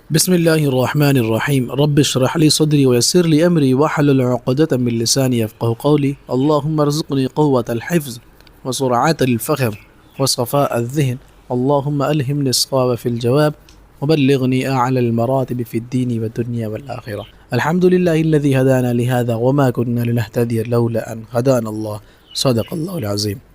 بسم اللہ الرحمن الرحیم رب اشرح لی صدری ویسر لی امری واحلل عقدۃ من لسانی یفقهوا قولی اللهم ارزقنی قوة الحفظ وسرعة الفهم وصفاء الذهن اللهم الهمني الصواب في الجواب وبلغني اعلى المراتب في الدين والدنيا والآخرة الحمد لله الذي هدانا لهذا وما كنا لنهتدي لولا ان هدانا الله صدق اللہ العظیم۔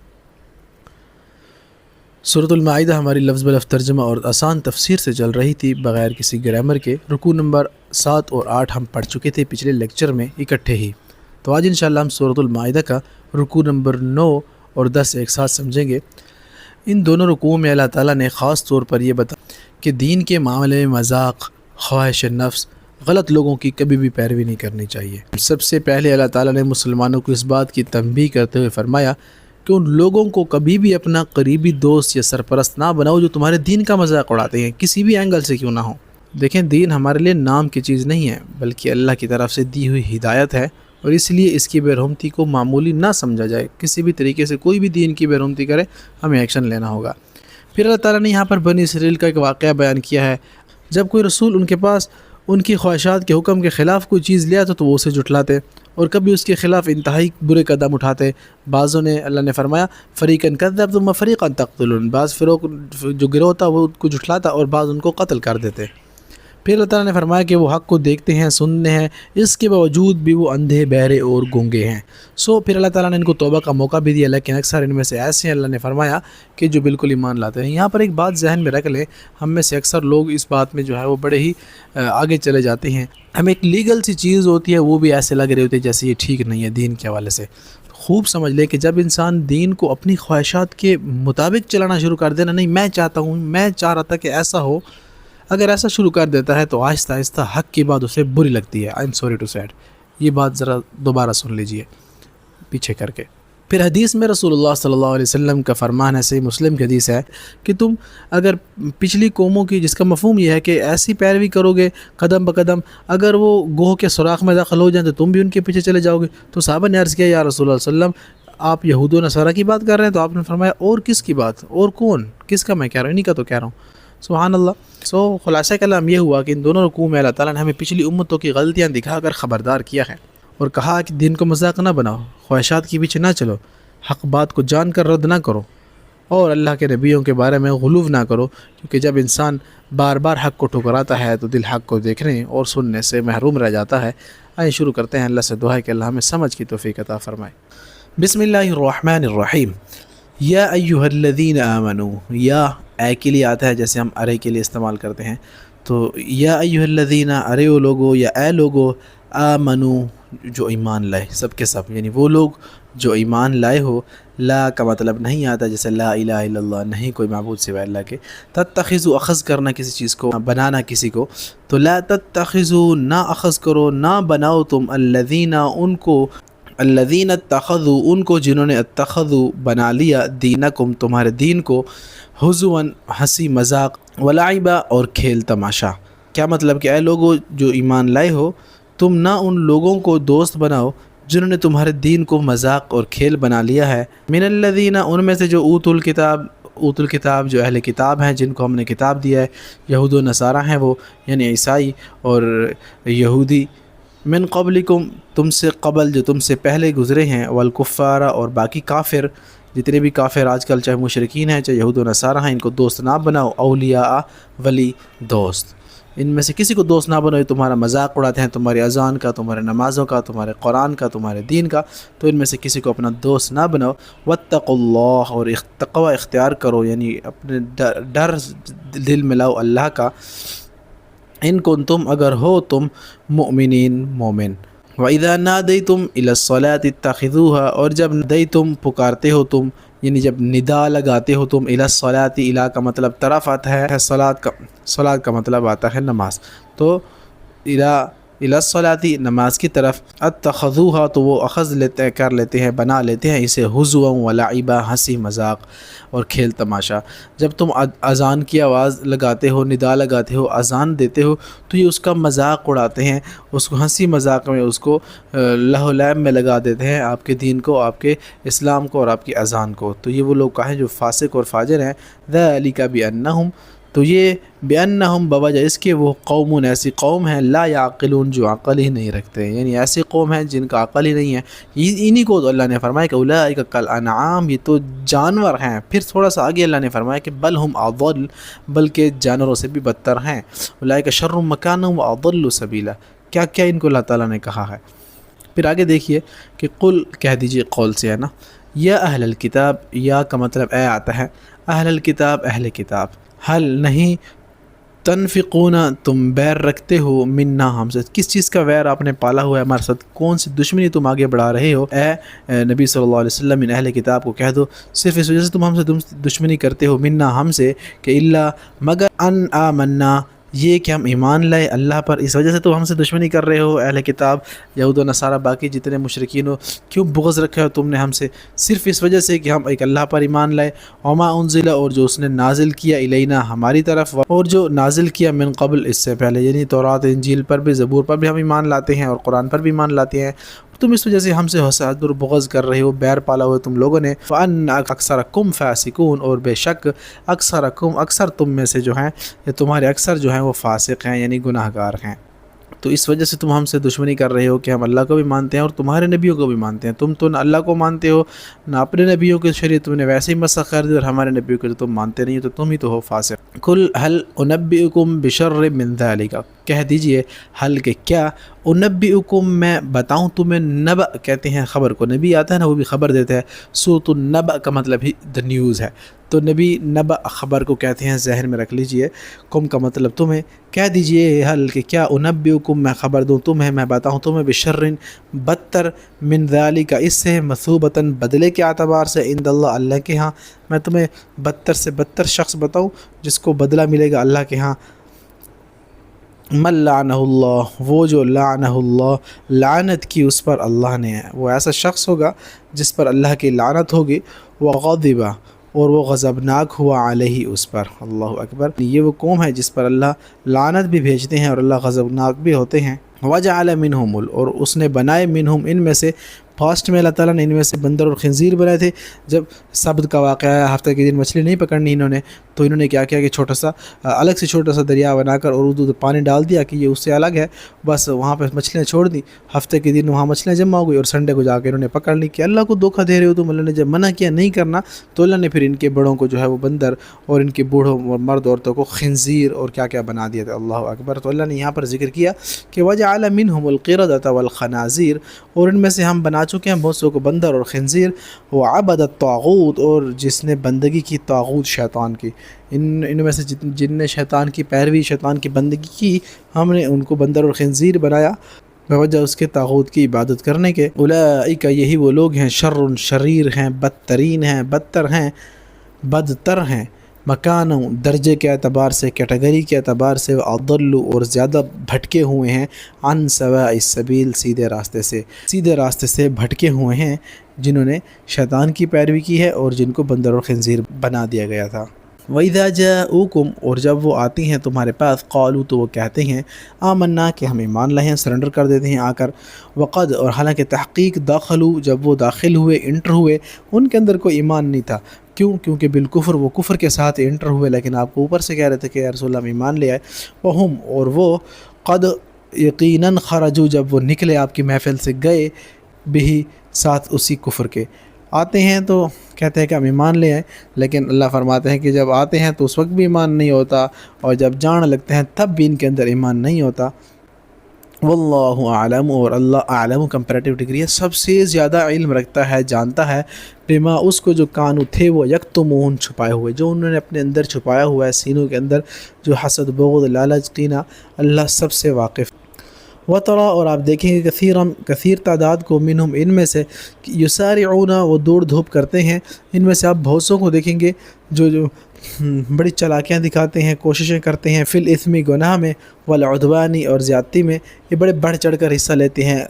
سورۃ المائدہ ہماری لفظ بلفظ ترجمہ اور آسان تفسیر سے چل رہی تھی بغیر کسی گرامر کے۔ رکوع نمبر 7 اور 8 ہم پڑھ چکے تھے پچھلے لیکچر میں اکٹھے ہی، تو آج انشاءاللہ ہم سورۃ المائدہ کا رکوع نمبر 9 اور 10 ایک ساتھ سمجھیں گے۔ ان دونوں رکوعوں میں اللہ تعالیٰ نے خاص طور پر یہ بتایا کہ دین کے معاملے میں مذاق، خواہش نفس، غلط لوگوں کی کبھی بھی پیروی نہیں کرنی چاہیے۔ سب سے پہلے اللہ تعالیٰ نے مسلمانوں کو اس بات کی تنبیہ کرتے ہوئے فرمایا کہ ان لوگوں کو کبھی بھی اپنا قریبی دوست یا سرپرست نہ بناؤ جو تمہارے دین کا مذاق اڑاتے ہیں، کسی بھی اینگل سے کیوں نہ ہو۔ دیکھیں، دین ہمارے لیے نام کی چیز نہیں ہے بلکہ اللہ کی طرف سے دی ہوئی ہدایت ہے، اور اس لیے اس کی بےرحمتی کو معمولی نہ سمجھا جائے۔ کسی بھی طریقے سے کوئی بھی دین کی بےرحمتی کرے، ہمیں ایکشن لینا ہوگا۔ پھر اللہ تعالیٰ نے یہاں پر بنی اسرائیل کا ایک واقعہ بیان کیا ہے۔ جب کوئی رسول ان کے پاس ان کی خواہشات کے حکم کے خلاف کوئی چیز لے آتا تو وہ اسے جھٹلاتے اور کبھی اس کے خلاف انتہائی برے قدم اٹھاتے۔ بعضوں نے، اللہ نے فرمایا، فریقاً کذبتم وفریقاً تقتلون، بعض فروق جو گروہ تھا وہ ان کو جھٹلاتا اور بعض ان کو قتل کر دیتے۔ پھر اللہ تعالیٰ نے فرمایا کہ وہ حق کو دیکھتے ہیں، سننے ہیں، اس کے باوجود بھی وہ اندھے، بہرے اور گونگے ہیں۔ پھر اللہ تعالیٰ نے ان کو توبہ کا موقع بھی دیا، لیکن اکثر ان میں سے ایسے ہیں، اللہ نے فرمایا، کہ جو بالکل ایمان لاتے ہیں۔ یہاں پر ایک بات ذہن میں رکھ لیں، ہم میں سے اکثر لوگ اس بات میں جو ہے وہ بڑے ہی آگے چلے جاتے ہیں۔ ہمیں ایک لیگل سی چیز ہوتی ہے، وہ بھی ایسے لگ رہے ہوتے ہیں جیسے یہ ٹھیک نہیں ہے دین کے حوالے سے۔ خوب سمجھ لے کہ جب انسان دین کو اپنی خواہشات کے مطابق چلانا شروع کر دینا، نہیں میں چاہتا ہوں، میں چاہ رہا تھا کہ ایسا ہو، اگر ایسا شروع کر دیتا ہے تو آہستہ آہستہ حق کی بات اسے بری لگتی ہے۔ I am sorry to said, یہ بات ذرا دوبارہ سن لیجئے پیچھے کر کے۔ پھر حدیث میں رسول اللہ صلی اللہ علیہ وسلم کا فرمان ہے، صحیح مسلم کی حدیث ہے، کہ تم اگر پچھلی قوموں کی، جس کا مفہوم یہ ہے کہ ایسی پیروی کرو گے قدم بقدم، اگر وہ گوہ کے سوراخ میں داخل ہو جائیں تو تم بھی ان کے پیچھے چلے جاؤ گے۔ تو صحابہ نے عرض کیا، یا رسول اللہ صلی اللہ علیہ وسلم، آپ یہود و نصارہ کی بات کر رہے ہیں؟ تو آپ نے فرمایا، اور کس کی بات، اور کون، کس کا میں کہہ رہا ہوں، انہی کا تو کہہ رہا ہوں۔ سبحان اللہ۔ خلاصہ کلام یہ ہوا کہ ان دونوں رکوع میں اللہ تعالیٰ نے ہمیں پچھلی امتوں کی غلطیاں دکھا کر خبردار کیا ہے، اور کہا کہ دین کو مذاق نہ بناؤ، خواہشات کے پیچھے نہ چلو، حق بات کو جان کر رد نہ کرو، اور اللہ کے نبیوں کے بارے میں غلو نہ کرو، کیونکہ جب انسان بار بار حق کو ٹھکراتا ہے تو دل حق کو دیکھنے اور سننے سے محروم رہ جاتا ہے۔ آئیے شروع کرتے ہیں۔ اللہ سے دعا ہے کہ اللہ ہمیں سمجھ کی توفیق عطا فرمائے۔ بسم اللہ الرحمن الرحیم۔ یا ایھا الذین آمنوا، یا اے کے لیے آتا ہے جیسے ہم ارے کے لیے استعمال کرتے ہیں، تو یا ایھا الذین، ارے وہ لوگو یا اے لوگو، آمنو جو ایمان لائے، سب کے سب، یعنی وہ لوگ جو ایمان لائے ہو۔ لا کا مطلب نہیں آتا جیسے لا الہ الا اللہ، نہیں کوئی معبود سوائے اللہ کے۔ تتخذوا، اخذ کرنا کسی چیز کو، بنانا کسی کو، تو لا تتخذوا، نہ اخذ کرو، نہ بناؤ تم، الذین ان کو، الذین اتخذوا ان کو جنہوں نے، اتخذوا بنا لیا، دینکم تمہارے دین کو، ہزوا ہنسی مذاق، ولعبا اور کھیل تماشا۔ کیا مطلب کہ اے لوگو جو ایمان لائے ہو، تم نہ ان لوگوں کو دوست بناؤ جنہوں نے تمہارے دین کو مذاق اور کھیل بنا لیا ہے، من الذین، ان میں سے جو اوتوا الکتاب جو اہل کتاب ہیں، جن کو ہم نے کتاب دیا ہے، یہود و نصارہ ہیں وہ، یعنی عیسائی اور یہودی، من قبلکم تم سے قبل، جو تم سے پہلے گزرے ہیں، والکفار اور باقی کافر، جتنے بھی کافر آج کل چاہے مشرکین ہیں چاہے یہود و نصارہ ہیں، ان کو دوست نہ بناؤ، اولیاء ولی دوست، ان میں سے کسی کو دوست نہ بناؤ، یہ تمہارا مذاق اڑاتے ہیں، تمہاری اذان کا، تمہارے نمازوں کا، تمہارے قرآن کا، تمہارے دین کا، تو ان میں سے کسی کو اپنا دوست نہ بناؤ۔ واتقوا اللہ، اور تقوی اختیار کرو، یعنی اپنے ڈر دل میں لاؤ اللہ کا، ان کنتم اگر ہو تم مؤمنین مومن۔ وَإِذَا نَادَيْتُمْ إِلَى الصَّلَاةِ اتَّخِذُوهَا، اور جب نادیتم پکارتے ہو تم، یعنی جب ندا لگاتے ہو تم، إِلَى الصَّلَاةِ، إِلَى کا مطلب طرف آتا ہے، صلاۃ کا مطلب آتا ہے نماز، تو إِلَى الصَّلَاةِ نماز کی طرف، اتَّخَذُوهَا تو وہ اخذ کر لیتے ہیں، بنا لیتے ہیں اسے، ہزوا ولعبا، ہنسی مذاق اور کھیل تماشا۔ جب تم اذان کی آواز لگاتے ہو، ندا لگاتے ہو، اذان دیتے ہو، تو یہ اس کا مذاق اڑاتے ہیں، اس کو ہنسی مذاق میں، اس کو لہو لعب میں لگا دیتے ہیں، آپ کے دین کو، آپ کے اسلام کو اور آپ کی اذان کو۔ تو یہ وہ لوگ کہیں جو فاسق اور فاجر ہیں۔ ذَلِكَ بِأَنَّهُمْ، تو یہ بأنہم بوجہ اس کے وہ قوم ایسی قوم ہیں لا یعقلون جو عقل ہی نہیں رکھتے، یعنی ایسی قوم ہے جن کا عقل ہی نہیں ہے۔ انہی کو تو اللہ نے فرمایا کہ اولئک کالانعام، یہ تو جانور ہیں۔ پھر تھوڑا سا آگے اللہ نے فرمایا کہ بل ہم اضل، بلکہ جانوروں سے بھی بدتر ہیں۔ اولئک شر مکانا واضل سبیلا، کیا کیا ان کو اللہ تعالیٰ نے کہا ہے۔ پھر آگے دیکھیے کہ قل کہہ دیجئے، قول سے ہے نا، یا اہل الکتاب، یا کا مطلب اے آتا ہے اہل الکتاب، اہل کتاب، حل نہیں تنفقون تم ویر رکھتے ہو منا ہم سے، کس چیز کا ویر آپ نے پالا ہوا ہے ہمارے ساتھ، کون سی دشمنی تم آگے بڑھا رہے ہو۔ اے نبی صلی اللہ علیہ وسلم ان اہل کتاب کو کہہ دو صرف اس وجہ سے تم ہم سے دشمنی کرتے ہو، منا ہم سے، کہ اللہ مگر ان آمنا، یہ کہ ہم ایمان لائے اللہ پر، اس وجہ سے تو ہم سے دشمنی کر رہے ہو اہل کتاب، یہود و نصارہ، باقی جتنے مشرکین ہو، کیوں بغض رکھا ہو تم نے ہم سے، صرف اس وجہ سے کہ ہم ایک اللہ پر ایمان لائے۔ وما انزل، اور جو اس نے نازل کیا، الینا ہماری طرف، اور جو نازل کیا من قبل اس سے پہلے، یعنی تورات انجیل پر بھی، زبور پر بھی ہم ایمان لاتے ہیں اور قرآن پر بھی ایمان لاتے ہیں، تم اس وجہ سے ہم سے حسد اور بغض کر رہے ہو، بیر پالا ہوا تم لوگوں نے۔ فَأَنَّ أَكْثَرَكُمْ فَاسِقُونَ، اور بے شک اکثرکم، اکثر تم میں سے جو ہیں، یا تمہارے اکثر جو ہیں وہ فاسق ہیں، یعنی گناہ گار ہیں۔ تو اس وجہ سے تم ہم سے دشمنی کر رہے ہو کہ ہم اللہ کو بھی مانتے ہیں اور تمہارے نبیوں کو بھی مانتے ہیں، تم تو نہ اللہ کو مانتے ہو نہ اپنے نبیوں کے شریعت تم نے ویسے ہی مسخ کر دی، اور ہمارے نبیوں کو تم مانتے نہیں، تو تم ہی تو ہو فاسق۔ قل هل انبئکم بشر من ذلک، کہہ دیجئے حل کہ کیا، انبئکم میں بتاؤں تمہیں، نبأ کہتے ہیں خبر کو، نبی آتا ہے نا وہ بھی خبر دیتا ہے، سورۃ النبأ کا مطلب ہی دا نیوز ہے، تو نبی نبأ خبر کو کہتے ہیں، ذہن میں رکھ لیجئے، کم کا مطلب تمہیں، کہہ دیجئے حل کہ کیا، انبئکم میں خبر دوں تمہیں، میں بتاؤں تمہیں، بشر بدتر، من ذالک اس سے، مثوبتاً بدلے کے اعتبار سے، عند اللہ اللہ کے ہاں، میں تمہیں بدتر سے بدتر شخص بتاؤں جس کو بدلہ ملے گا اللہ کے ہاں، من لعنہ اللہ، وہ جو لعنہ اللہ، لعنت کی اس پر اللہ نے، وہ ایسا شخص ہوگا جس پر اللہ کی لعنت ہوگی، وغضب، اور وہ غضبناک ہوا علیہ اس پر، اللہ اکبر، یہ وہ قوم ہے جس پر اللہ لعنت بھی بھیجتے ہیں اور اللہ غضبناک بھی ہوتے ہیں۔ وجعل منہم، اور اس نے بنائے منہم ان میں سے، پاسٹ میں اللہ تعالیٰ نے ان میں سے بندر اور خنزیر بنائے تھے۔ جب سبت کا واقعہ ہے، ہفتہ کے دن مچھلی نہیں پکڑنی انہوں نے، تو انہوں نے کیا کیا کہ چھوٹا سا الگ سے چھوٹا سا دریا بنا کر اور ادھر پانی ڈال دیا کہ یہ اس سے الگ ہے، بس وہاں پہ مچھلیاں چھوڑ دی، ہفتے کے دن وہاں مچھلیاں جمع ہو گئی، اور سنڈے کو جا کے انہوں نے پکڑ لی کہ اللہ کو دھوکہ دے رہے ہو تم۔ اللہ نے جب منع کیا نہیں کرنا، تو اللہ نے پھر ان کے بڑوں کو جو ہے وہ بندر، اور ان کے بوڑھوں اور مرد عورتوں کو خنزیر اور کیا کیا بنا دیا تھا، اللہ اکبر۔ تو اللہ نے یہاں پر ذکر کیا کہ وجعل منہم القردۃ والخنازیر، اور ان میں سے ہم بنا چکے ہیں بہت سو کو بندر اور خنزیر، وعبد الطاغوت، اور جس نے بندگی کی طاغوت شیطان کی، ان میں سے جن نے شیطان کی پیروی، شیطان کی بندگی کی، ہم نے ان کو بندر اور خنزیر بنایا بوجہ اس کے طاغوت کی عبادت کرنے کے۔ اولئک، یہی وہ لوگ ہیں، شر شریر ہیں، بدترین ہیں، بدتر ہیں، بدتر ہیں، مکانوں درجے کے اعتبار سے، کیٹیگری کے اعتبار سے، اضل، اور زیادہ بھٹکے ہوئے ہیں، عن سواء السبیل، سیدھے راستے سے بھٹکے ہوئے ہیں، جنہوں نے شیطان کی پیروی کی ہے اور جن کو بندر اور خنزیر بنا دیا گیا تھا۔ وَإِذَا جَاءُوكُمْ، اور جب وہ آتی ہیں تمہارے پاس، قالوا، تو وہ کہتے ہیں، آمنا، کہ ہم ایمان لائے ہیں، سرنڈر کر دیتے ہیں آ کر، وقد، اور حالانکہ تحقیق، داخلوا، جب وہ داخل ہوئے، انٹر ہوئے، ان کے اندر کوئی ایمان نہیں تھا، کیونکہ بالکفر، وہ کفر کے ساتھ انٹر ہوئے، لیکن آپ کو اوپر سے کہہ رہے تھے کہ یا رسول اللہ ہم ایمان لے آئے، وہم، اور وہ، قد، یقیناً، خرجوا، جب وہ نکلے آپ کی محفل سے، گئے، بھی، ساتھ اسی کفر کے، آتے ہیں تو کہتے ہیں کہ ہم ایمان لے آئیں، لیکن اللہ فرماتے ہیں کہ جب آتے ہیں تو اس وقت بھی ایمان نہیں ہوتا، اور جب جان لگتے ہیں تب بھی ان کے اندر ایمان نہیں ہوتا۔ واللہ اعلم، اور اللہ اعلم کمپیریٹیو ڈگری ہے، سب سے زیادہ علم رکھتا ہے، جانتا ہے، بما، اس کو، جو کانو تھے وہ، یکتمون، چھپائے ہوئے، جو انہوں نے اپنے اندر چھپایا ہوا ہے، سینوں کے اندر، جو حسد، بغض، لالچ، کینہ، اللہ سب سے واقف۔ وترا، اور آپ دیکھیں گے، کثیر تعداد کو، منہم، ان میں سے، یسارعون، وہ دوڑ دھوپ کرتے ہیں، ان میں سے آپ بہت سو کو دیکھیں گے جو بڑی چالاکیاں دکھاتے ہیں، کوششیں کرتے ہیں، فی الاثم، گناہ میں، والعدوانی، اور زیادتی میں، یہ بڑے بڑھ چڑھ کر حصہ لیتے ہیں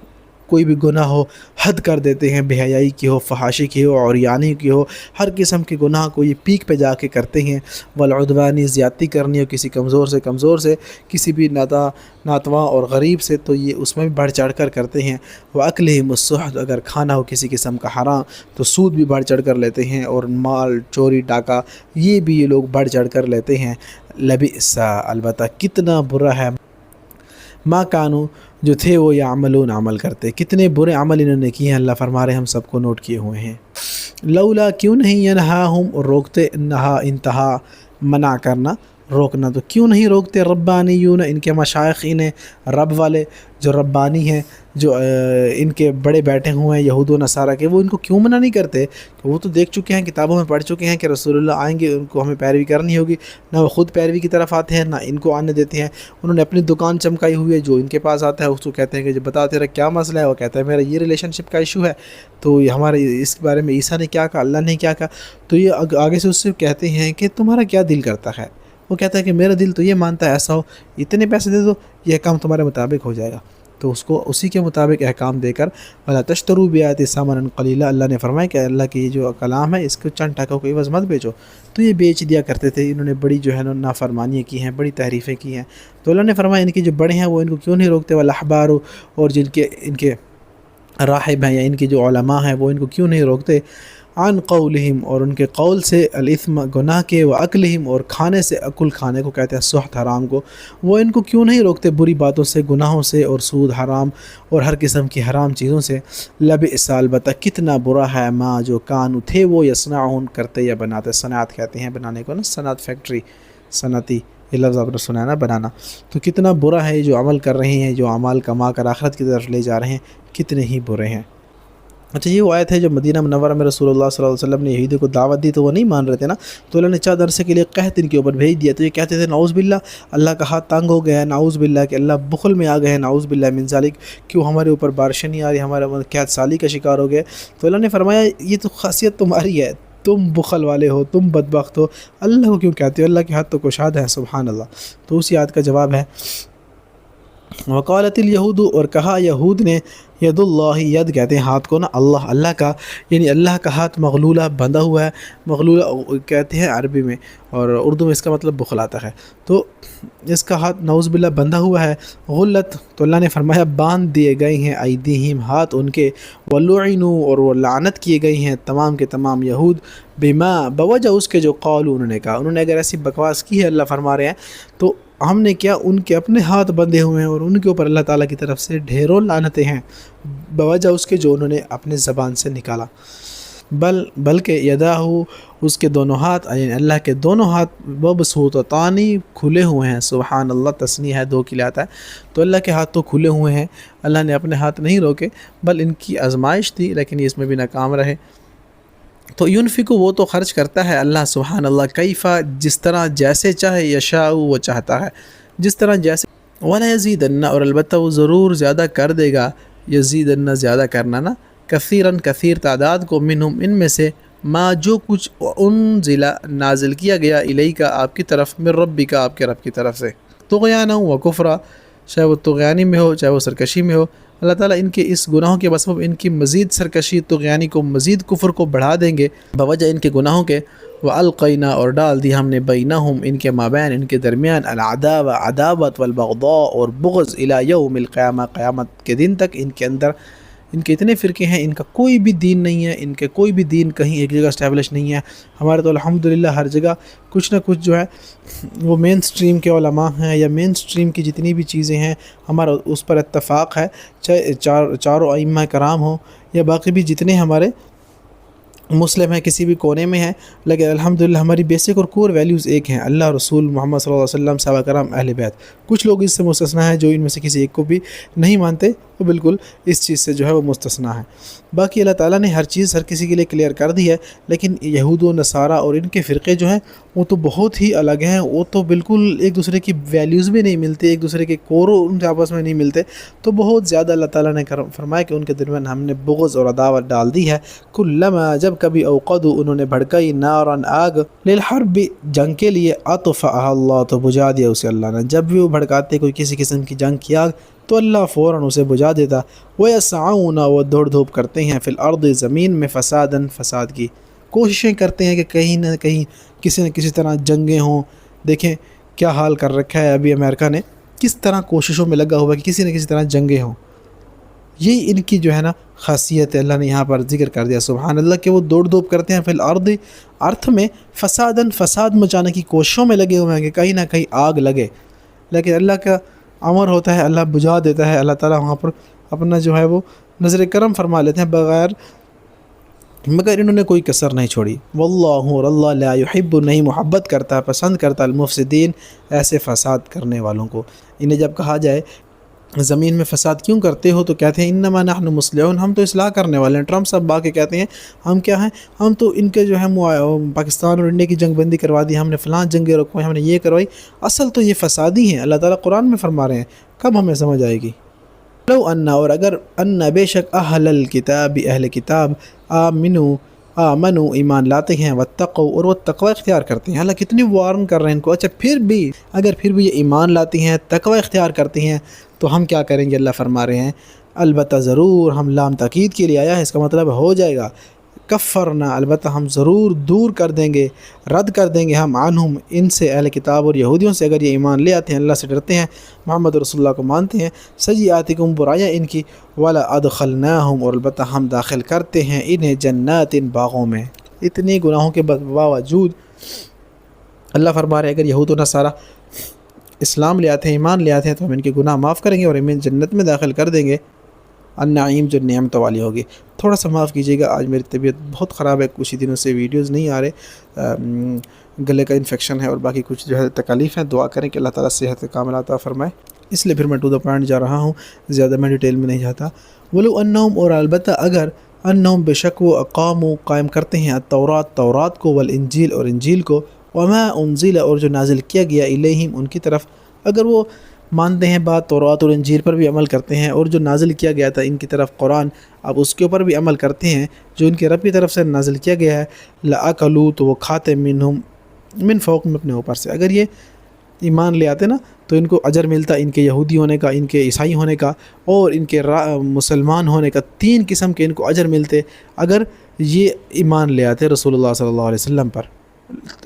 کوئی بھی گناہ ہو حد کر دیتے ہیں، بے حیائی کی ہو، فحاشی کی ہو، عریانی کی ہو، ہر قسم کے گناہ کو یہ پیک پہ جا کے کرتے ہیں۔ والعدوانی، زیادتی کرنی ہو کسی کمزور سے کسی بھی ناتواں اور غریب سے، تو یہ اس میں بھی بڑھ چڑھ کر کرتے ہیں۔ وَأَكْلِهِمُ السُّحْتَ، اگر کھانا ہو کسی قسم کا حرام تو سود بھی بڑھ چڑھ کر لیتے ہیں، اور مال چوری ڈاکہ یہ بھی یہ لوگ بڑھ چڑھ کر لیتے ہیں۔ لبئس، البتہ کتنا برا ہے، ما کانو، جو تھے وہ یعملون، عمل کرتے، کتنے برے عمل انہوں نے کیے ہیں، اللہ فرما رہے ہیں ہم سب کو نوٹ کیے ہوئے ہیں۔ لولا، کیوں نہیں، ینہاہم، روکتے، انتہا منع کرنا، روکنا، تو کیوں نہیں روکتے، ربانیون، ان کے مشائخ، انہیں رب والے جو ربانی ہیں، جو ان کے بڑے بیٹھے ہوئے ہیں یہود و نصارہ کے، وہ ان کو کیوں منع نہیں کرتے؟ کہ وہ تو دیکھ چکے ہیں، کتابوں میں پڑھ چکے ہیں کہ رسول اللہ آئیں گے، ان کو ہمیں پیروی کرنی ہوگی، نہ وہ خود پیروی کی طرف آتے ہیں نہ ان کو آنے دیتے ہیں۔ انہوں نے اپنی دکان چمکائی ہوئی ہے، جو ان کے پاس آتا ہے اس کو کہتے ہیں کہ جو بتا تیرا کیا مسئلہ ہے، وہ کہتا ہے میرا یہ ریلیشن شپ کا ایشو ہے، تو یہ ہمارے اس بارے میں عیسیٰ نے کیا کہا، اللہ نے کیا کہا، تو یہ آگے سے اس سے کہتے ہیں کہ تمہارا کیا دل کرتا ہے؟ وہ کہتا ہے کہ میرا دل تو یہ مانتا ہے ایسا ہو، اتنے پیسے دے دو، یہ کام تمہارے مطابق ہو جائے گا، تو اس کو اسی کے مطابق احکام دے کر وَلَا تَشْتَرُوا بِآيَاتِي ثَمَنًا قَلِيلًا، اللہ نے فرمایا کہ اللہ کی یہ جو کلام ہے اس کو چند ٹکوں کو عوض مت بیچو، تو یہ بیچ دیا کرتے تھے۔ انہوں نے بڑی جو ہے نا نافرمانیاں کی ہیں، بڑی تحریفیں کی ہیں، تو اللہ نے فرمایا ان کے جو بڑے ہیں وہ ان کو کیوں نہیں روکتے، وَالْأَحْبَارُ، اور ان کے راہب ہیں یا ان کے جو علماء ہیں وہ ان کو کیوں نہیں روکتے، عن قولہم، اور ان کے قول سے، الاثم، گناہ کے، واکلہم، اور کھانے سے، اکل کھانے کو کہتے ہیں سحت، حرام کو، وہ ان کو کیوں نہیں روکتے بری باتوں سے، گناہوں سے، اور سود، حرام، اور ہر قسم کی حرام چیزوں سے۔ لبئس، البتہ کتنا برا ہے، ما، جو کانو تھے وہ، یصنعون، کرتے یا بناتے، صنعت کہتے ہیں بنانے کو نا، صنعت، فیکٹری، صنعتی، یہ لفظ آپ نے سنا ہے نا، بنانا، تو کتنا برا ہے جو عمل کر رہے ہیں، جو اعمال کما کر آخرت کی طرف لے جا رہے ہیں، کتنے ہی برے ہیں۔ اچھا، یہ وہ آیت ہے جو مدینہ منورہ میں رسول اللہ صلی اللہ علیہ وسلم نے یہودیوں کو دعوت دی تو وہ نہیں مان رہے تھے نا، تو اللہ نے چند عرصے کے لیے قحط ان کے اوپر بھیج دیا، تو یہ کہتے تھے نعوذ باللہ، اللہ کا ہاتھ تنگ ہو گیا ہے، نعوذ باللہ، کہ اللہ بخل میں آ گئے ہیں، نعوذ باللہ من ذالک، کیوں ہمارے اوپر بارشیں نہیں آ رہی، ہمارے قحط سالی کا شکار ہو گئے، تو اللہ نے فرمایا یہ تو خاصیت تمہاری ہے، تم بخل والے ہو، تم بدبخت ہو، اللہ کو کیوں کہتے ہو، اللہ کے ہاتھ تو کشاد ہے، سبحان اللہ۔ تو اسی آیت کا جواب ہے، وقالت الیہود، اور کہا یہود نے، ید اللہ، ید کہتے ہیں ہاتھ کو نا، اللہ کا، یعنی اللہ کا ہاتھ مغلولہ، بندھا ہوا ہے، مغلولہ کہتے ہیں عربی میں، اور اردو میں اس کا مطلب بخل آتا ہے، تو اس کا ہاتھ نعوذ باللہ بندھا ہوا ہے، غلت، تو اللہ نے فرمایا باندھ دیے گئے ہیں، ایدیہم، ہاتھ ان کے، ولعنوا، اور وہ لعنت کیے گئے ہیں تمام کے تمام یہود، بما، بوجہ اس کے جو قالوا، انہوں نے کہا، انہوں نے اگر ایسی بکواس کی ہے، اللہ فرما رہے ہیں، تو ہم نے کیا، ان کے اپنے ہاتھ بندھے ہوئے ہیں، اور ان کے اوپر اللہ تعالیٰ کی طرف سے ڈھیروں لعنتیں ہیں، بوجہ اس کے جو انہوں نے اپنے زبان سے نکالا۔ بلکہ یداہ، اس کے دونوں ہاتھ، یعنی اللہ کے دونوں ہاتھ، مبسوطتان، کھلے ہوئے ہیں، سبحان اللہ، تثنیہ ہے، دو کے لیے آتا ہے، تو اللہ کے ہاتھ تو کھلے ہوئے ہیں، اللہ نے اپنے ہاتھ نہیں روکے، بل ان کی آزمائش تھی، لیکن یہ اس میں بھی ناکام رہے۔ تو ینفقو، وہ تو خرچ کرتا ہے اللہ، سبحان اللہ، کیفا، جس طرح، جیسے چاہے، یشاء، وہ چاہتا ہے، جس طرح جیسے، ولا یزیدن، اور البتہ وہ ضرور زیادہ کر دے گا، یزیدن، زیادہ کرنا نا، کثیرن، کثیر تعداد کو، منہم، ان میں سے، ما، جو کچھ، انزل، نازل کیا گیا، الیک، آپ کی طرف، من ربک، آپ کے رب کی طرف سے، طغیانا و کفرا، چاہے وہ طغیانی میں ہو، چاہے وہ سرکشی میں ہو، اللہ تعالیٰ ان کے اس گناہوں کے بسبب ان کی مزید سرکشی، طغیانی کو، مزید کفر کو بڑھا دیں گے، بوجہ ان کے گناہوں کے، وَأَلْقَيْنَا، اور ڈال دی ہم نے، بینہم، ان کے مابین، ان کے درمیان، العداوہ، عداوت، والبغضاء، اور بغض، الی یوم القیامہ، قیامت کے دن تک، ان کے اندر، ان کے اتنے فرقے ہیں، ان کا کوئی بھی دین نہیں ہے، ان کے کوئی بھی دین کہیں ایک جگہ اسٹیبلش نہیں ہے، ہمارے تو الحمدللہ ہر جگہ کچھ نہ کچھ جو ہے وہ مین سٹریم کے علماء ہیں، یا مین سٹریم کی جتنی بھی چیزیں ہیں ہمارا اس پر اتفاق ہے، چاہے چاروں ائمہ کرام ہوں، یا باقی بھی جتنے ہمارے مسلم ہیں کسی بھی کونے میں ہیں، لیکن الحمدللہ ہماری بیسک اور کور ویلیوز ایک ہیں، اللہ، رسول محمد صلی اللہ علیہ وسلم، صحابہ کرام، اہل بیت۔ کچھ لوگ اس سے مستثنا ہیں، جو ان میں سے کسی ایک کو بھی نہیں مانتے، وہ بالکل اس چیز سے جو ہے وہ مستثنا ہے۔ باقی اللہ تعالیٰ نے ہر چیز ہر کسی کے لیے کلیئر کر دی ہے، لیکن یہود و نصارہ اور ان کے فرقے جو ہیں وہ تو بہت ہی الگ ہیں، وہ تو بالکل ایک دوسرے کی ویلیوز بھی نہیں ملتے، ایک دوسرے کے کورو ان کے آپس میں نہیں ملتے، تو بہت زیادہ اللہ تعالیٰ نے فرمایا کہ ان کے درمیان ہم نے بغض اور عداوت ڈال دی ہے، کلما، جب کبھی، اوقدوا، انہوں نے بھڑکائی، نارن، آگ، للحرب، جنگ کے لیے، اطفأها اللہ، تو بجھا دیا اسے اللہ نے، جب بھی وہ بھڑکاتے کوئی کسی قسم کی جنگ کی آگ، تو اللہ فوراً اسے بجھا دیتا۔ وَيَسْعَوْنَ وہ دوڑ دھوپ کرتے ہیں فی الارض زمین میں فساداً فساد کی کوششیں کرتے ہیں کہ کہیں نہ کہیں کسی نہ کسی طرح جنگیں ہوں۔ دیکھیں کیا حال کر رکھا ہے ابھی امریکہ نے، کس طرح کوششوں میں لگا ہوا ہے کہ کسی نہ کسی طرح جنگیں ہوں۔ یہ ان کی جو ہے نا خاصیت ہے، اللہ نے یہاں پر ذکر کر دیا سبحان اللہ کہ وہ دوڑ دھوپ کرتے ہیں فی الارض ارتھ میں فساداً فساد مچانے کی کوششوں میں لگے ہوئے ہیں کہ کہیں نہ کہیں آگ لگے، لیکن اللہ کا امر ہوتا ہے، اللہ بجھا دیتا ہے، اللہ تعالیٰ وہاں پر اپنا جو ہے وہ نظر کرم فرما لیتے ہیں بغیر، مگر انہوں نے کوئی کسر نہیں چھوڑی۔ واللہ اور اللہ لا یحب نہیں محبت کرتا پسند کرتا المفسدین ایسے فساد کرنے والوں کو۔ انہیں جب کہا جائے زمین میں فساد کیوں کرتے ہو تو کہتے ہیں انما نحن مصلحون، ہم تو اصلاح کرنے والے ہیں۔ ٹرمپ صاحب کے کہتے ہیں ہم کیا ہیں، ہم تو ان کے جو ہے پاکستان اور انڈیا کی جنگ بندی کروا دی، ہم نے فلاں جنگیں رکھوائی، ہم نے یہ کروائی، اصل تو یہ فسادی ہیں۔ اللہ تعالیٰ قرآن میں فرما رہے ہیں، کب ہمیں سمجھ آئے گی؟ لو ان اور اگر ان بے شک اہل الکتاب اہل کتاب آمنو ایمان لاتے ہیں، واتقوا اور وہ تقوی اختیار کرتے ہیں۔ اللہ کتنی وارن کر رہے ہیں ان کو، اچھا پھر بھی یہ ایمان لاتی ہیں، تقوی اختیار کرتی ہیں تو ہم کیا کریں گے؟ اللہ فرما رہے ہیں البتہ ضرور، ہم لام تاکید کے لیے آیا ہے، اس کا مطلب ہو جائے گا کفرنا، البتہ ہم ضرور دور کر دیں گے، رد کر دیں گے ہم عنہم ان سے، اہل کتاب اور یہودیوں سے، اگر یہ ایمان لے آتے ہیں، اللہ سے ڈرتے ہیں، محمد رسول اللہ کو مانتے ہیں، سیئاتکم برائیاں ان کی، ولا ادخلناہم اور البتہ ہم داخل کرتے ہیں انہیں جنات باغوں میں۔ اتنے گناہوں کے باوجود اللہ فرما رہے ہیں اگر یہود و نصارہ اسلام لے آتے ہیں، ایمان لے آتے ہیں تو ہم ان کے گناہ معاف کریں گے اور انہیں جنت میں داخل کر دیں گے، النعیم جو نعمت والی ہوگی۔ تھوڑا سا معاف کیجیے گا، آج میری طبیعت بہت خراب ہے، کچھ ہی دنوں سے ویڈیوز نہیں آ رہے، گلے کا انفیکشن ہے اور باقی کچھ جو ہے تکالیف ہیں، دعا کریں کہ اللہ تعالیٰ صحت کاملہ عطا فرمائے، اس لیے پھر میں ٹو دا پوائنٹ جا رہا ہوں، زیادہ میں ڈیٹیل میں نہیں جاتا۔ ولو انہم اور البتہ اگر انہم بے شک وہ اقاموا قائم کرتے ہیں تورات کو، والانجیل اور انجیل کو، وما انزل اور جو نازل کیا گیا الیہم ان کی طرف، اگر وہ مانتے ہیں بات تورات اور انجیل پر بھی عمل کرتے ہیں اور جو نازل کیا گیا تھا ان کی طرف قرآن، اب اس کے اوپر بھی عمل کرتے ہیں جو ان کے رب کی طرف سے نازل کیا گیا ہے، لَأَكَلُوا تو وہ کھاتے منہم من فوق میں اپنے اوپر سے۔ اگر یہ ایمان لے آتے نا تو ان کو اجر ملتا، ان کے یہودی ہونے کا، ان کے عیسائی ہونے کا اور ان کے مسلمان ہونے کا، 3 قسم کے ان کو اجر ملتے اگر یہ ایمان لے آتے رسول اللہ صلی اللہ علیہ وسلم پر۔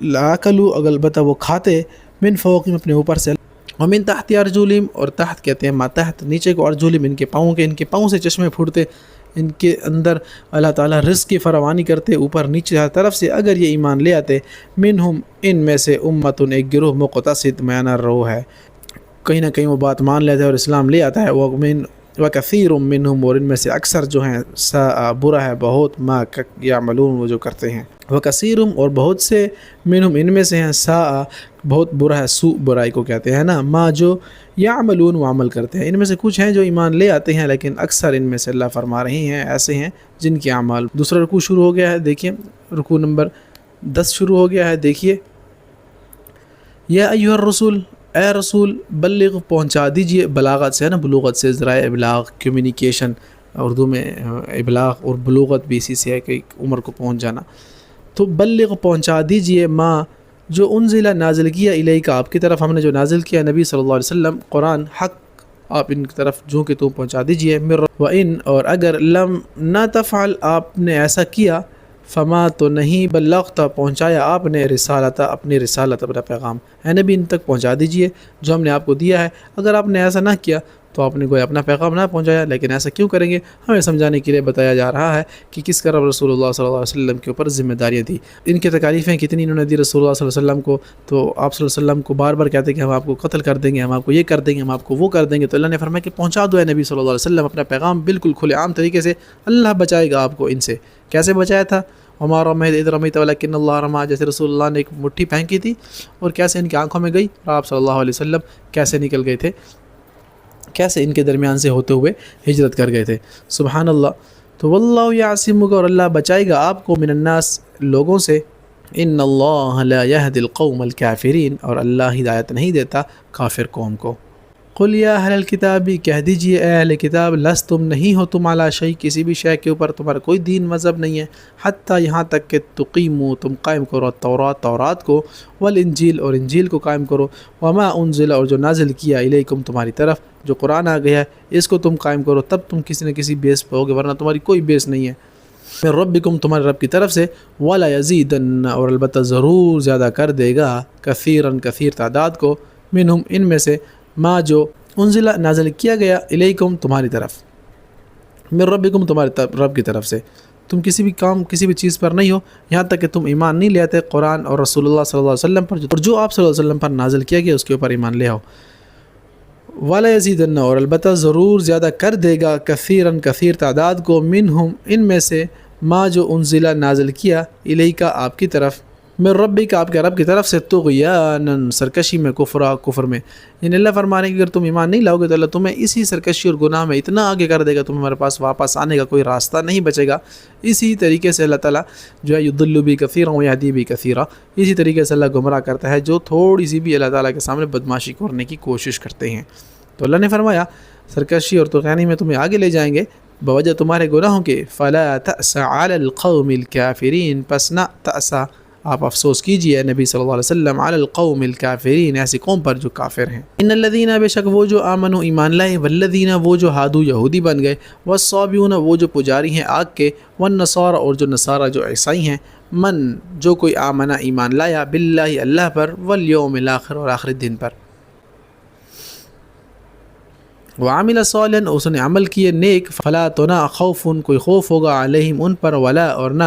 لَأَكَلُوا اگر البتہ وہ کھاتے من فوق میں اپنے اوپر سے، ومن تحت ارجلہم اور تحت کہتے ہیں ماتحت نیچے کو، ارجلہم ان کے پاؤں کے، ان کے پاؤں سے چشمے پھوٹتے، ان کے اندر اللہ تعالیٰ رزق کی فراوانی کرتے اوپر نیچے ہر طرف سے، اگر یہ ایمان لے آتے، منہم ان میں سے امتن ایک گروہ مقتصد میانہ رو ہے، کہیں نہ کہیں وہ بات مان لیتا ہے اور اسلام لے آتا ہے، وکثیر منہم اور ان میں سے اکثر جو ہیں ساء برا ہے بہت، ما یعملون وہ جو کرتے ہیں، وکثیر اور بہت سے منہم ان میں سے ہیں ساء بہت برا ہے، سوء برائی کو کہتے ہیں نا، ما جو یعملون وہ عمل کرتے ہیں، ان میں سے کچھ ہیں جو ایمان لے آتے ہیں لیکن اکثر ان میں سے اللہ فرما رہے ہیں ایسے ہیں جن کے اعمال۔ دوسرا رکوع شروع ہو گیا ہے، دیکھیے رکوع نمبر 10 شروع ہو گیا ہے، دیکھیے یا ایھا الرسول اے رسول بلغ پہنچا دیجئے، بلاغت سے ہے نا، بلوغت سے، ذرائع ابلاغ کمیونیکیشن، اردو میں ابلاغ اور بلوغت بھی اسی سے ہے کہ عمر کو پہنچ جانا، تو بلغ پہنچا دیجئے ما جو انزل نازل کیا الیک آپ کی طرف، ہم نے جو نازل کیا نبی صلی اللہ علیہ وسلم قرآن حق آپ ان کی طرف جو کہ تم پہنچا دیجئے، وَإِن اور اگر لم نہ تفعل آپ نے ایسا کیا، فما تو نہیں بلغت پہنچایا آپ نے رسالت اپنی رسالت اپنا پیغام، اے نبی ان تک پہنچا دیجئے جو ہم نے آپ کو دیا ہے، اگر آپ نے ایسا نہ کیا تو آپ نے کوئی اپنا پیغام نہ پہنچایا، لیکن ایسا کیوں کریں گے؟ ہمیں سمجھانے کے لیے بتایا جا رہا ہے کہ کس طرح رسول اللہ صلی اللہ علیہ وسلم کے اوپر ذمہ داریاں تھیں، ان کی تکالیفیں کتنی انہوں نے دی رسول اللہ صلی اللہ علیہ وسلم کو، تو آپ صلی اللہ علیہ وسلم کو بار بار کہتے کہ ہم آپ کو قتل کر دیں گے، ہم آپ کو یہ کر دیں گے، ہم آپ کو وہ کر دیں گے، تو اللہ نے فرمایا کہ پہنچا دو اے نبی صلی اللہ علیہ وسلم اپنا پیغام بالکل کھلے عام طریقے سے، اللہ بچائے گا آپ کو ان سے۔ کیسے بچایا تھا؟ وما رمیت اذ رمیت ولکن اللہ رمی، جیسے رسول اللہ نے ایک مٹھی پھینکی تھی اور کیسے ان کی آنکھوں میں گئی اور آپ صلی اللہ علیہ وسلم کیسے نکل گئے تھے، کیسے ان کے درمیان سے ہوتے ہوئے ہجرت کر گئے تھے، سبحان اللہ۔ تو واللہ یعصمک اور اللہ بچائے گا آپ کو من الناس لوگوں سے، ان اللہ لا یہدی القوم الکافرین اور اللہ ہدایت نہیں دیتا کافر قوم کو۔ قل یا اہل الکتابی، کہہ دیجئے اے اہل کتاب، لستم نہیں ہو تم علی شیء، کسی بھی شے کے اوپر تمہارا کوئی دین مذہب نہیں ہے، حتیٰ یہاں تک کہ تقیموا تم قائم کرو التوراۃ تورات کو، والانجیل اور انجیل کو قائم کرو، وما انزل اور جو نازل کیا الیکم تمہاری طرف جو قرآن آ گیا ہے اس کو تم قائم کرو، تب تم کسی نہ کسی بیس پہ ہوگے، ورنہ تمہاری کوئی بیس نہیں ہے۔ من ربکم تمہارے رب کی طرف سے، ولا یزیدن اور البتہ ضرور زیادہ کر دے گا، کثیراً کثیر تعداد کو، منہم ان میں سے، ما جو انزل نازل کیا گیا الیکم تمہاری طرف، من ربکم تمہارے رب کی طرف سے، تم کسی بھی کام کسی بھی چیز پر نہیں ہو یہاں تک کہ تم ایمان نہیں لے آتے قرآن اور رسول اللہ صلی اللہ علیہ وسلم پر، اور جو آپ صلی اللہ علیہ وسلم پر نازل کیا گیا اس کے اوپر ایمان لے آؤ۔ ولا یزیدن اور البتہ ضرور زیادہ کر دے گا، کثیراً کثیر تعداد کو، منہم ان میں سے، ما جو انزلہ نازل کیا الیکا آپ کی طرف، من ربک آپ کے رب کی طرف سے، طغیاناً سرکشی میں، کفر میں، یعنی اللہ فرما رہے ہیں کہ اگر تم ایمان نہیں لاؤ گے تو اللہ تمہیں اسی سرکشی اور گناہ میں اتنا آگے کر دے گا، تمہارے پاس واپس آنے کا کوئی راستہ نہیں بچے گا۔ اسی طریقے سے اللہ تعالیٰ جو ہے یضل بی کثیرا ویہدی بی کثیرا، اسی طریقے سے اللہ گمراہ کرتا ہے جو تھوڑی سی بھی اللہ تعالیٰ کے سامنے بدمعاشی کرنے کی کوشش کرتے ہیں۔ تو اللہ نے فرمایا سرکشی اور طغیانی میں تمہیں آگے لے جائیں گے بوجہ تمہارے گناہوں کے، فلا تأس علی القوم الکافرین، پس نہ تأسا آپ افسوس کیجئے نبی صلی اللہ علیہ وسلم، علی القوم الکافرین ایسی قوم پر جو کافر ہیں، ان الذین بے شک وہ جو آمنوا ایمان لائے، والذین وہ جو ہادو یہودی بن گئے، والصابئون وہ جو پجاری ہیں آگ کے، والنصارى اور جو نصارى جو عیسائی ہیں، من جو کوئی آمنہ ایمان لایا، باللہ اللہ پر، والیوم الاخر اور آخری دن پر، وعمل صالحا اس نے عمل کیے نیک، فلا تو نہ خوف کوئی خوف ہوگا، علیہم ان پر، ولا اور نہ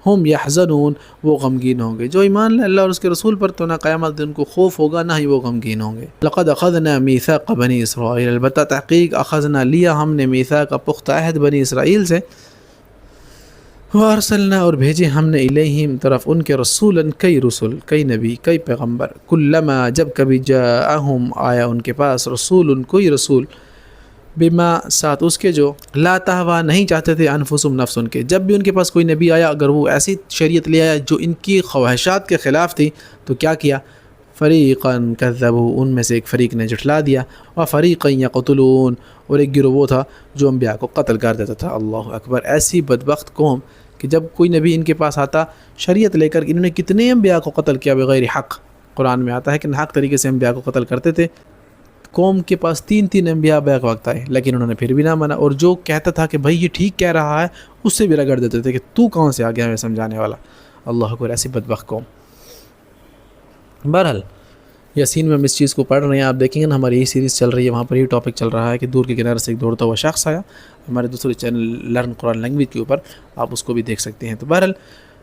ہم یحزنون وہ غمگین ہوں گے۔ جو ایمان لے اللہ اور اس کے رسول پر تو نہ قیامت دن کو خوف ہوگا نہ ہی وہ غمگین ہوں گے۔ لقد اخذنا میثاق بنی اسرائیل، البتہ تحقیق اخذنا لیا ہم نے، میثاق پختہ عہد بنی اسرائیل سے، وارسلنا اور بھیجے ہم نے الیہم طرف ان کے، رسولا کئی رسول، کئی نبی، کئی پیغمبر، کلما جب کبھی جاءہم آیا ان کے پاس، رسول کوئی رسول، بما ساتھ اس کے جو، لا تہوا نہیں چاہتے تھے، انفسهم نفس ان کے، جب بھی ان کے پاس کوئی نبی آیا اگر وہ ایسی شریعت لے آیا جو ان کی خواہشات کے خلاف تھی تو کیا کیا، فریقا کذبوا ان میں سے ایک فریق نے جھٹلا دیا، وفریقا یقتلون اور ایک گروہ وہ تھا جو انبیاء کو قتل کر دیتا تھا۔ اللہ اکبر، ایسی بدبخت قوم کہ جب کوئی نبی ان کے پاس آتا شریعت لے کر، انہوں نے کتنے انبیاء کو قتل کیا بغیر حق، قرآن میں آتا ہے کہ ناحق طریقے سے انبیاء کو قتل کرتے تھے۔ قوم کے پاس 3 انبیاء بیک وقت آئے لیکن انہوں نے پھر بھی نہ مانا، اور جو کہتا تھا کہ بھائی یہ ٹھیک کہہ رہا ہے اس سے بھی رگڑ دیتے تھے کہ تو کون سے آ گیا ہمیں سمجھانے والا۔ اللہ اکبر، ایسی بدبخت قوم۔ بہرحال یاسین میں ہم اس چیز کو پڑھ رہے ہیں، آپ دیکھیں گے نا ہماری یہ سیریز چل رہی ہے، وہاں پر یہ ٹاپک چل رہا ہے کہ دور کے کنارے سے ایک دوڑتا ہوا شخص آیا، ہمارے دوسرے چینل لرن قرآن لینگویج کے اوپر آپ اس کو بھی دیکھ سکتے ہیں۔ تو بہرحال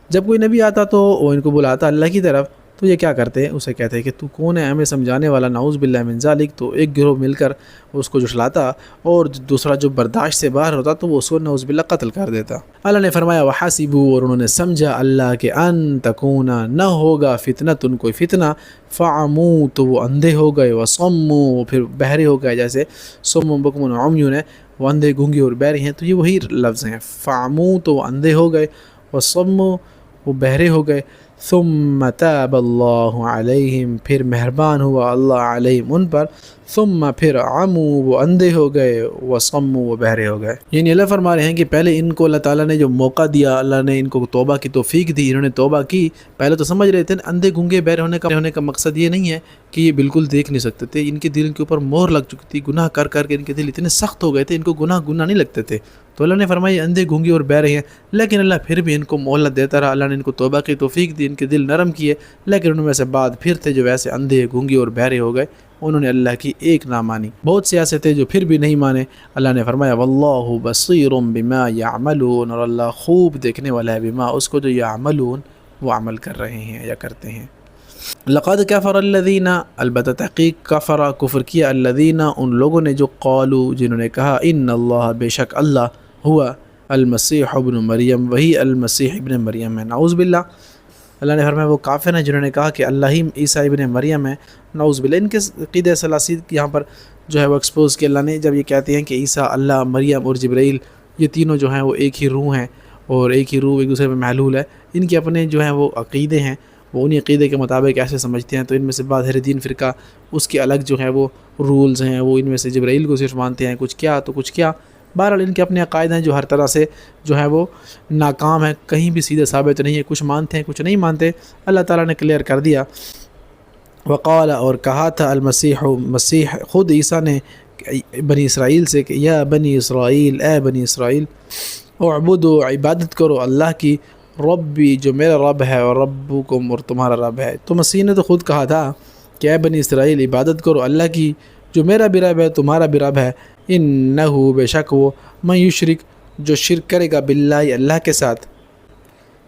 جب کوئی نبی آتا تو وہ ان کو بلاتا اللہ کی طرف، تو یہ کیا کرتے ہیں، اسے کہتے ہیں کہ تو کون ہے ہمیں سمجھانے والا، نعوذ باللہ من ذالک، تو ایک گروہ مل کر اس کو جھٹلاتا، اور دوسرا جو برداشت سے باہر ہوتا تو وہ اس کو نعوذ باللہ قتل کر دیتا۔ اللہ نے فرمایا وحاسبوا اور انہوں نے سمجھا اللہ کہ ان تکون نہ ہوگا فتنۃ کوئی فتنہ، فعموا تو وہ اندھے ہو گئے، وصموا پھر بہرے ہو گئے، جیسے صم بکم عمیون ہے وہ اندھے گونگے اور بہرے ہیں، تو یہ وہی لفظ ہیں، فعموا تو وہ اندھے ہو گئے، وصموا وہ بہرے ہو گئے، ثم تاب اللہ علیہم پھر مہربان ہوا اللہ علیہم ان پر، ثم پھر عموا وہ اندھے ہو گئے، وصموا وہ بہرے ہو گئے۔ یعنی اللہ فرما رہے ہیں کہ پہلے ان کو اللہ تعالیٰ نے جو موقع دیا، اللہ نے ان کو توبہ کی توفیق دی، انہوں نے توبہ کی، پہلے تو سمجھ رہے تھے اندھے گونگے بہرے ہونے کا مقصد یہ نہیں ہے کہ یہ بالکل دیکھ نہیں سکتے تھے، ان کے دل کے اوپر مہر لگ چکی تھی، گناہ کر کر کے ان کے دل اتنے سخت ہو گئے تھے، ان کو گناہ نہیں لگتے تھے، تو اللہ نے فرمایا اندھے گونگے اور بہرے ہیں، لیکن اللہ پھر بھی ان کو مہلت دیتا رہا، اللہ نے ان کو توبہ کی توفیق دی، ان کے دل نرم کیے، لیکن ان میں سے بعد پھر تھے جو ویسے اندھے گونگے اور بہرے ہو گئے، انہوں نے اللہ کی ایک نہ مانی، بہت سے ایسے تھے جو پھر بھی نہیں مانے۔ اللہ نے فرمایا واللہ بصیر بما یعملون اور اللہ خوب دیکھنے والا ہے بما اس کو جو یعملون وہ عمل کر رہے ہیں یا کرتے ہیں۔ لقد کفر الذین البتہ تحقیق کفر کیا الذین ان لوگوں نے جو قالوا جنہوں نے کہا ان اللہ بے شک اللہ ہوا المسیح ابن مریم وہی المسیح ابن مریم ہے، نعوذ باللہ۔ اللہ نے فرمایا وہ کافر ہیں جنہوں نے کہا کہ اللہ ہی عیسیٰ ابن مریم ہے، نعوذ باللہ۔ ان کے عقیدہ ثلاثی یہاں پر جو ہے وہ ایکسپوز کیا اللہ نے، جب یہ کہتے ہیں کہ عیسیٰ اللہ، مریم اور جبرائیل یہ تینوں جو ہیں وہ ایک ہی روح ہیں اور ایک ہی روح ایک دوسرے میں محلول ہے، ان کے اپنے جو ہیں وہ عقیدے ہیں، وہ انہی عقیدے کے مطابق ایسے سمجھتے ہیں. تو ان میں سے ظاہرالدین فرقہ اس کے الگ جو ہے وہ رولز ہیں، وہ ان میں سے جبرائیل کو صرف مانتے ہیں، کچھ کیا تو کچھ کیا. بہرحال ان کے اپنے عقائد ہیں جو ہر طرح سے جو ہے وہ ناکام ہیں، کہیں بھی سیدھے ثابت نہیں ہے، کچھ مانتے ہیں کچھ نہیں مانتے. اللہ تعالیٰ نے کلیئر کر دیا. وقال، اور کہا تھا مسیح خود عیسیٰ نے بنی اسرائیل سے کہ یا بنی اسرائیل، اے بنی اسرائیل، اعبدو، عبادت کرو اللہ کی، ربی، جو میرا رب ہے، اور ربکم، اور تمہارا رب ہے. تو مسیح نے تو خود کہا تھا کہ اے بنی اسرائیل، عبادت کرو اللہ کی جو میرا بھی رب ہے، تمہارا بھی رب ہے. انہو، بے شک وہ، من یشرک، جو شرک کرے گا، باللہ، اللہ کے ساتھ،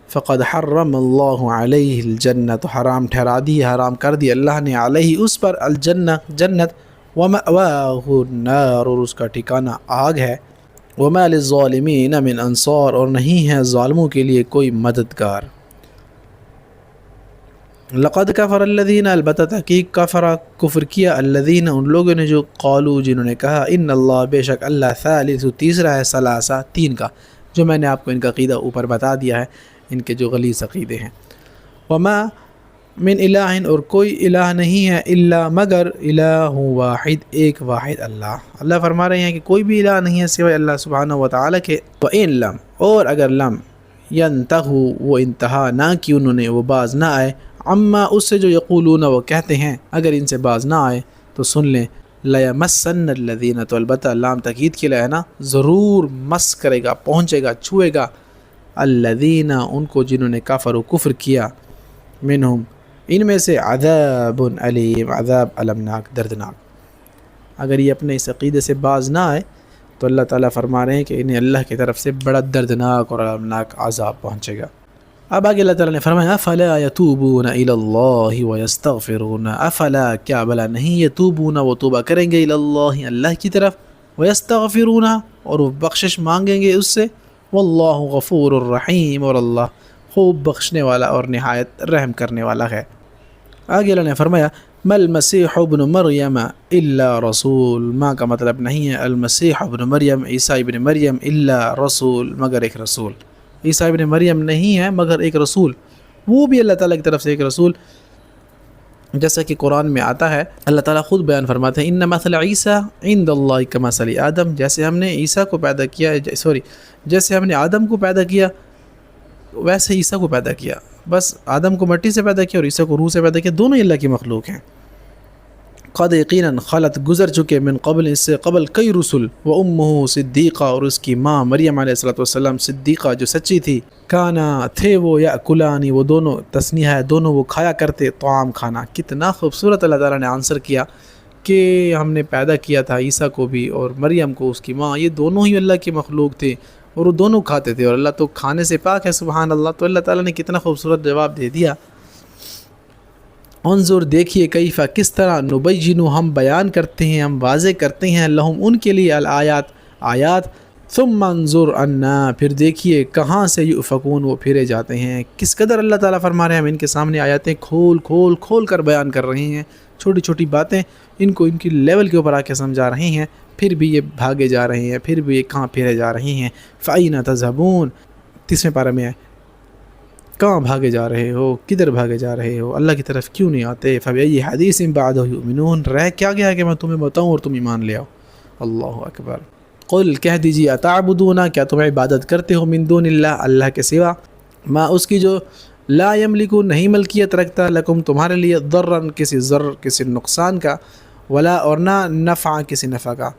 فقد حرم اللہ علیہ الجنہ، تو حرام ٹھہرا دی، حرام کر دی اللہ نے، علیہ، اس پر، الجنہ، جنت، ومأواہ النار، اور اس کا ٹھکانہ آگ ہے. وما للظالمین من انصار، اور نہیں ہے ظالموں کے لیے کوئی مددگار. لقد کفر الذین، البتہ تحقیق، کفر کیا، الذین، ان لوگوں نے جو، قالوا، جنہوں نے کہا، ان اللہ، بے شک اللہ، ثالث، تیسرا ہے، ثلاثہ، تین کا، جو میں نے آپ کو ان کا عقیدہ اوپر بتا دیا ہے، ان کے جو غلیظ عقیدے ہیں. وما من الہ، اور کوئی الہ نہیں ہے، الا، مگر، الہ واحد، ایک واحد اللہ. اللہ فرما رہے ہیں کہ کوئی بھی الہ نہیں ہے سوائے اللہ سبحانہ و تعالیٰ کے. وَإِن لم، اور اگر لم، ينتہوا، وہ انتہا نہ کی انہوں نے، وہ باز نہ آئے، عما، اس سے جو یقولون، وہ کہتے ہیں، اگر ان سے باز نہ آئے تو سن لیں، لَيَمَسَّنَّ الَّذِينَ، تو البتہ لام تاکید کے لیے ہے نا، ضرور مس کرے گا، پہنچے گا، چھوئے گا، الَّذِينَ، ان کو جنہوں نے کفروا، کفر کیا، منہم، ان میں سے، عذاب علیم، عذاب المناک، دردناک. اگر یہ اپنے اس عقیدے سے باز نہ آئے تو اللہ تعالیٰ فرما رہے ہیں کہ انہیں اللہ کی طرف سے بڑا دردناک اور المناک عذاب پہنچے گا. اب آگے اللہ تعالیٰ نے فرمایا، افلا یتوبون الی اللہ ویستغفرون، افلا، کیا بلا نہیں، یتوبون، وہ توبہ کریں گے، الی اللہ، اللہ کی طرف، ویستغفرون، اور وہ بخشش مانگیں گے اس سے، واللہ غفور الرحیم، اور اللہ خوب بخشنے والا اور نہایت رحم کرنے والا ہے. آگے اللہ نے فرمایا، ما المسیح ابن مریم الا رسول، ماں کا مطلب نہیں ہے المسیح ابن مریم، عیسیٰ ابن مریم، الا رسول، مگر ایک رسول. عیسیٰ ابن مریم نہیں ہے مگر ایک رسول، وہ بھی اللہ تعالیٰ کی طرف سے ایک رسول. جیسا کہ قرآن میں آتا ہے، اللہ تعالیٰ خود بیان فرماتے ہیں، ان مثل عیسیٰ عند اللہ کمثل آدم، جیسے ہم نے عیسیٰ کو پیدا کیا، جیسے ہم نے آدم کو پیدا کیا ویسے عیسیٰ کو پیدا کیا. بس آدم کو مٹی سے پیدا کیا اور عیسیٰ کو روح سے پیدا کیا، دونوں ہی اللہ کی مخلوق ہیں. قد یقیناً خلط، گزر چکے، من قبل، اس سے قبل، کئی رسل، و امہ صدیقہ، اور اس کی ماں مریم علیہ السلام صدیقہ، جو سچی تھی، کانا، تھے وہ، یاکلانی، وہ دونوں، تسنیہ ہے، دونوں وہ کھایا کرتے، طعام، کھانا. کتنا خوبصورت اللہ تعالیٰ نے آنسر کیا کہ ہم نے پیدا کیا تھا عیسیٰ کو بھی اور مریم کو، اس کی ماں، یہ دونوں ہی اللہ کی مخلوق تھے اور وہ دونوں کھاتے تھے، اور اللہ تو کھانے سے پاک ہے، سبحان اللہ. تو اللہ تعالیٰ نے کتنا خوبصورت جواب دے دیا. انظر، دیکھیے، کیفا، کس طرح، نبینو، ہم بیان کرتے ہیں، ہم واضح کرتے ہیں، لہم، ان کے لیے، الآیات، آیات، ثم انظر انا، پھر دیکھیے کہاں سے یؤفکون، وہ پھرے جاتے ہیں. کس قدر اللہ تعالیٰ فرما رہے ہیں، ہم ان کے سامنے آیاتیں کھول کر بیان کر رہے ہیں، چھوٹی چھوٹی باتیں ان کو ان کی لیول کے اوپر آ کے سمجھا رہے ہیں، پھر بھی یہ بھاگے جا رہے ہیں، پھر بھی یہ کہاں پھرے جا رہے ہیں. فَأَيْنَ تَذْهَبُونَ، 30ویں پارہ میں ہے، کہاں بھاگے جا رہے ہو، کدھر بھاگے جا رہے ہو، اللہ کی طرف کیوں نہیں آتے. فَبِأَيِّ حَدِيثٍ بَعْدَهُ يُؤْمِنُونَ، رہ کیا گیا کہ میں تمہیں بتاؤں اور تم ایمان لے آؤ. اللہ اکبر. قل، کہہ دیجیے، اتعبدون، کیا تم عبادت کرتے ہو، من دون اللہ، اللہ کے سوا، ما، اس کی جو، لا یملکو، نہیں ملکیت رکھتا، لکم، تمہارے لیے، ضرًا، کسی ضرر، کسی نقصان کا، ولا، اور نہ، نفع، کسی نفع کا.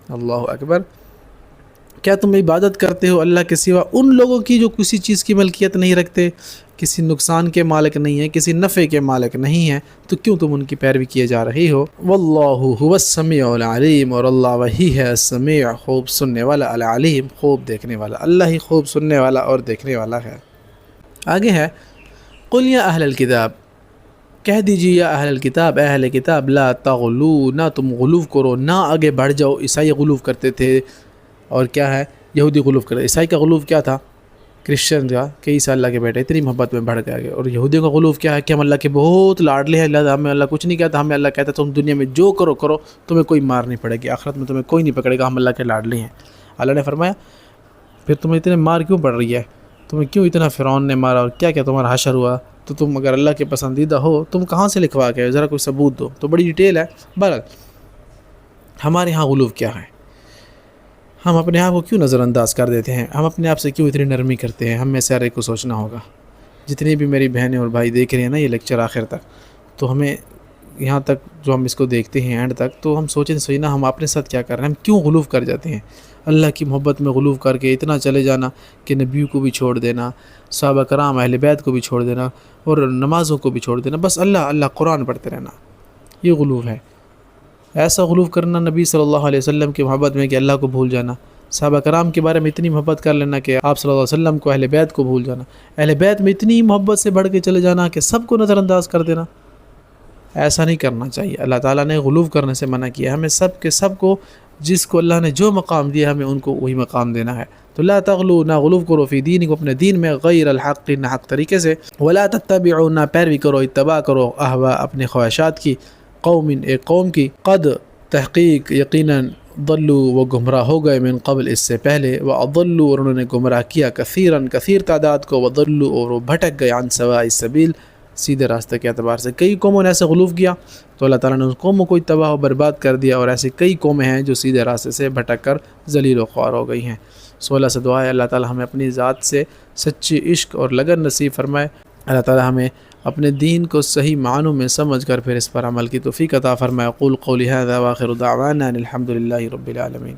اللہ اکبر. کیا تم عبادت کرتے ہو اللہ کے سوا ان لوگوں کی جو کسی چیز کی ملکیت نہیں رکھتے، کسی نقصان کے مالک نہیں ہیں، کسی نفع کے مالک نہیں ہیں، تو کیوں تم ان کی پیروی کیے جا رہے ہو. واللہ هو السمیع العلیم، اور اللہ وہی ہے السمیع، خوب سننے والا، العلیم، خوب دیکھنے والا. اللہ ہی خوب سننے والا اور دیکھنے والا ہے. آگے ہے، قل یا اہل الکتاب، کہہ دیجیے، یا اہل الکتاب، اہل کتاب، لا تغلو، نہ تم غلو کرو، نہ آگے بڑھ جاؤ. عیسائی غلو کرتے تھے، اور کیا ہے، یہودی غلو کرتے. عیسائی کا غلو کیا تھا، کرسچن کا، کہ عیسیٰ اللہ کے بیٹے، اتنی محبت میں بڑھ گئے. اور یہودیوں کا غلو کیا ہے کہ ہم اللہ کے بہت لاڈلے ہیں، لہٰذا ہمیں اللہ کچھ نہیں کہتا، ہمیں اللہ کہتا تم دنیا میں جو کرو کرو، تمہیں کوئی مار نہیں پڑے گی، آخرت میں تمہیں کوئی نہیں پکڑے گا، ہم اللہ کے لاڈلے ہیں. اللہ نے فرمایا، پھر تمہیں اتنے مار کیوں پڑ رہی ہے، تمہیں کیوں اتنا فرعون نے مارا اور کیا کیا تمہارا حشر ہوا، تو تم اگر اللہ کے پسندیدہ ہو تم کہاں سے لکھوا کے ذرا کوئی ثبوت دو. تو بڑی ڈیٹیل ہے. بہرحال ہمارے ہاں غلو کیا ہے، ہم اپنے آپ کو کیوں نظر انداز کر دیتے ہیں، ہم اپنے آپ سے کیوں اتنی نرمی کرتے ہیں. ہم میں سے ہر ایک کو سوچنا ہوگا. جتنی بھی میری بہنیں اور بھائی دیکھ رہے ہیں نا یہ لیکچر آخر تک، تو ہمیں یہاں تک جو ہم اس کو دیکھتے ہیں اینڈ تک، تو ہم سوچیں صحیح نا ہم اپنے ساتھ کیا کر رہے ہیں. ہم کیوں غلو کر جاتے ہیں اللہ کی محبت میں، غلو کر کے اتنا چلے جانا کہ نبیوں کو بھی چھوڑ دینا، صحابہ کرام اہل بیت کو بھی چھوڑ دینا، اور نمازوں کو بھی چھوڑ دینا، بس اللہ اللہ قرآن پڑھتے رہنا. یہ غلو ہے. ایسا غلو کرنا نبی صلی اللہ علیہ وسلم کی محبت میں کہ اللہ کو بھول جانا، صحابہ کرام کے بارے میں اتنی محبت کر لینا کہ آپ صلی اللہ علیہ وسلم کو، اہل بیت کو بھول جانا، اہل بیت میں اتنی محبت سے بڑھ کے چلے جانا کہ سب کو نظر انداز کر دینا. ایسا نہیں کرنا چاہیے. اللہ تعالیٰ نے غلو کرنے سے منع کیا. ہمیں سب کے سب کو، جس کو اللہ نے جو مقام دیا ہمیں ان کو وہی مقام دینا ہے. تو لا تغلو، نہ غلو کرو فی دین کو، اپنے دین میں، غیر الحق، نہ حق طریقے سے، ولا تتبعوا، نہ پیروی کرو، اتباع کرو، اہوا، اپنے خواہشات کی، قوم، ایک قوم کی، قد، تحقیق، یقیناً، ضلوا، وہ گمراہ ہو گئے، من قبل، اس سے پہلے، واضلوا، اور انہوں نے گمراہ کیا، کثیراً، کثیر تعداد کو، وضلوا، اور وہ بھٹک گئے، عن سواء السبیل، سیدھے راستے کے اعتبار سے. کئی قوموں نے ایسے غلو کیا تو اللہ تعالیٰ نے ان قوموں کو تباہ و برباد کر دیا، اور ایسے کئی قومیں ہیں جو سیدھے راستے سے بھٹک کر ذلیل و خوار ہو گئی ہیں. سو اللہ سے دعا ہے اللہ تعالیٰ ہمیں اپنی ذات سے سچی عشق اور لگن نصیب فرمائے. اللہ تعالیٰ ہمیں اپنے دین کو صحیح معنوں میں سمجھ کر پھر اس پر عمل کی توفیق عطا فرمائے. اقول قولی ھذا واخر دعوانا ان الحمد للہ رب العالمین.